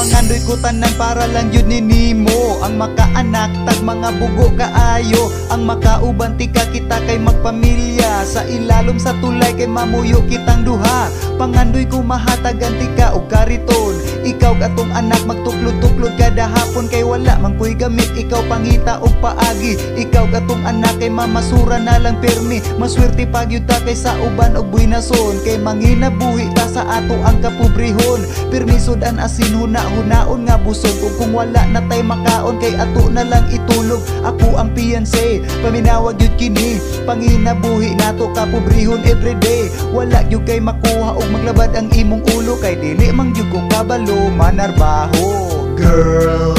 Pangandoy ko tanan para lang yun ninimo. Ang makaanak tag mga bugo kaayo, ang makaubanti ka kita kay magpamilya. Sa ilalom sa tulay kay mamuyo kitang duha. Pangandoy ko mahatagan tika og kariton. Ikaw atong anak magtuklod-tuklod kada hapon kay wala man ko'y gamit. Ikaw pangita og paagi. Ikaw atong anak kay mamasura na lang permi. Maswerte pagyud ta kay sa uban og buhinason. Kay manginabuhi ta sa ato ang kapobrehon. Permiso dan asin huna-hunaon nga busog. Ug kung wala na tay makaon kay ato na lang itulog. Ako ang fiancé, paminawag yun kini. Panginabuhi nato kapobrehon everyday. Wala yun kay makuha og maglabad ang imong ulo. Kay dili mang yun ko kabalo manarbaho. Girl,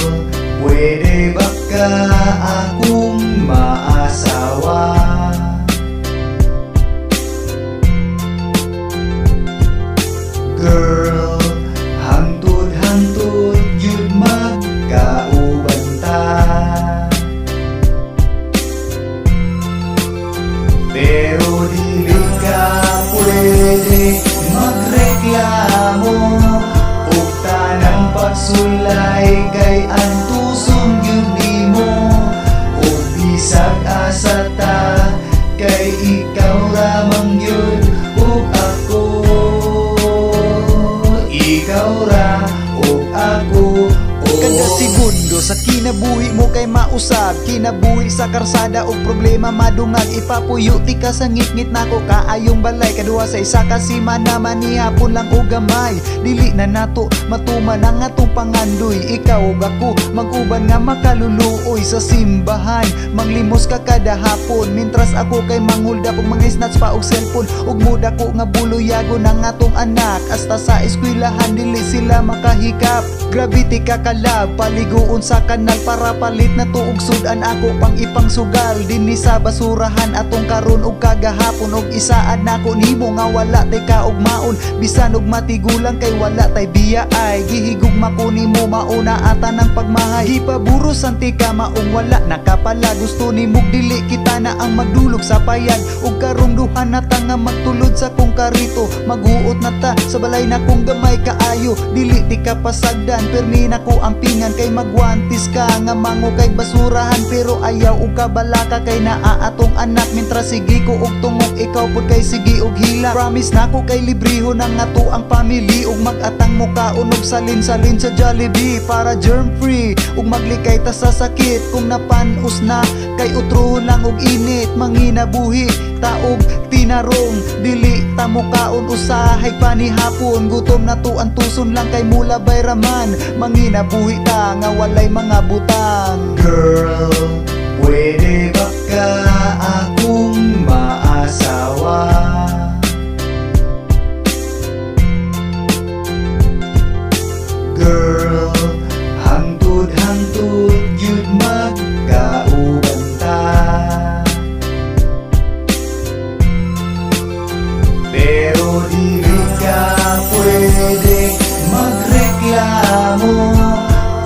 pwede ba ka akong maasawa? Girl, hangtod-hangtod yun magkauban ta. Pero dili ka pwede magreklamo. Ug tanang pagsulay kay antuson yun nimo. Ug bisag asa ta kay ikaw ramang yun. Ug ako, ikaw ra ug ako. Kada segundo sa kinabuhi mo kay mausab. Kinabuhi sa karsada og problema madungag. Ipapuyo ti ka sa ngit-ngit nako kaayong balay. Kadua sa isa ka simana manihapon lang og gamay. Dili na nato matuman ang atong pangandoy. Ikaw ug ako mag-uban nga makaluluoy sa simbahan. Manglimos ka kada hapon mintras ako kay manghulda og mga snatch pa og cellphone. Ug muda ko nga buloyago ng atong anak. Hasta sa eskwelahan dili sila makahikap. Gravity kakalab, paliguon sa kanal para palit na tuog sudan ako pang ipang sugal. Dinhi sa basurahan atong karon og kagahapon. Og isaad nako nimo nga wala tay kaugmaon. Bisan og matigulang kay wala tay biya ay. Gihigugma ko nimo mauna ata ng pagmahay. Gipaburo santi ka maong wala nakapala. Gusto nimo dili kita na ang magdulog sa payag. Og karong duha na ta nga magtulod sa kong karito. Maghuot na ta sa balay na kong gamay kaayo. Dili di ka pasagdan permi na ko ampingan kay magwantis ka nga mango kay basurahan. Pero ayaw og kabalaka kay naa atong anak. Mintra sige ko og tungog ikaw pud kay sige og hila. Promise nako kay libriho na nga to ang family. Og magatang mo kaon og salin-salin sa Jollibee para germ free. Og maglikay ta sa sakit kung napanus na. Kay utrohon lang og init manginabuhi taog tinarong. Dili ta mo kaon usahay panihapon. Gutom na to ang tuson lang kay mula bayraman. Manginabuhi ta nga walay mga butang. Girl, pwede ba ka akong maasawa? Girl, hangtod-hangtod yun magkauban ta. Pero dili ka pwede magreklamo.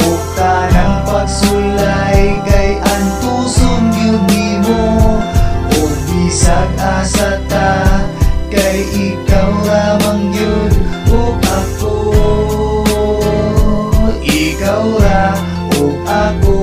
Ug tanang pagsulay kay antuson yun nimo. Ug bisag asa ta kay ikaw ramang yun. Ug ako, ikaw ra ug ako.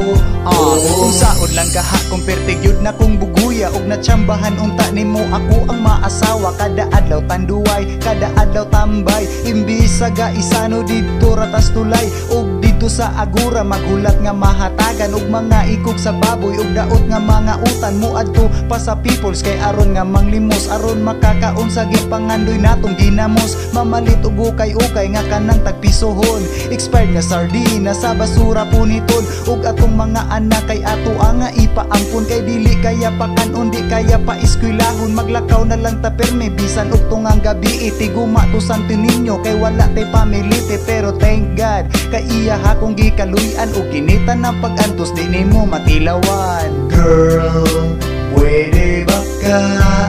Kung saod lang kaha kumperte gyud na kong buguya. Og natsambahan unta nimo ako ang maasawa. Kada adlaw tanduway, kada adlaw tambay. Imbis sa gaisano didto ratas tulay. Og dito sa agura maghulat nga mahatagan. Og mga ikog sa baboy og daot nga mga utan. Muadto pa sa peoples kay aron nga manglimos. Aron makakaon sa gipangandoy natong ginamos. Mamalit og ukay-ukay nga kanang tagpisohon. Expired nga sardina sa basura puniton. Og atong mga anak kay ato ang nga ipaampon. Kay dili kaya pa kanon, di kaya pa eskwelahon. Maglakaw na lang ta perme bisan og tungang gabi. Itiguma to Santo Niño kay wala tay pamilite. Pero thank God kay iya akong gikaluyan. Og kinita ng pag-antos di nimo matilawan. Girl, pwede ba ka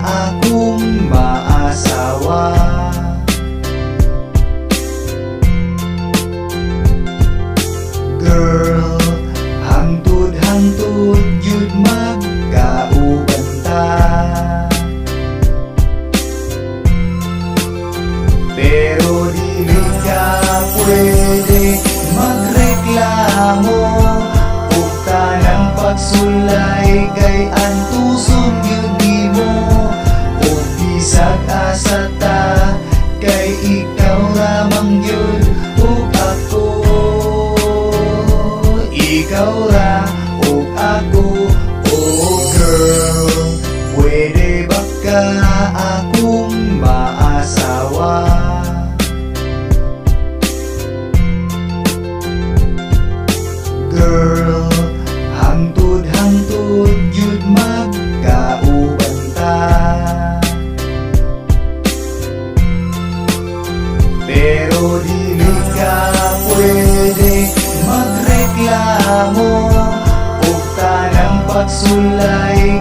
akong maasawa? Girl, hangtod-hangtod yun magkauban ta. Pero dili ka pwede mag pagsulay kay antuson yun nimo. O bisag asa ta kay ikaw ramang yun ug ako. Ikaw ra ug ako. Oh girl, pwede ba ka akong maasawa? Girl, hangtod yun magkauban ta. Pero dili ka pwede magreklamo ug tanang pagsulay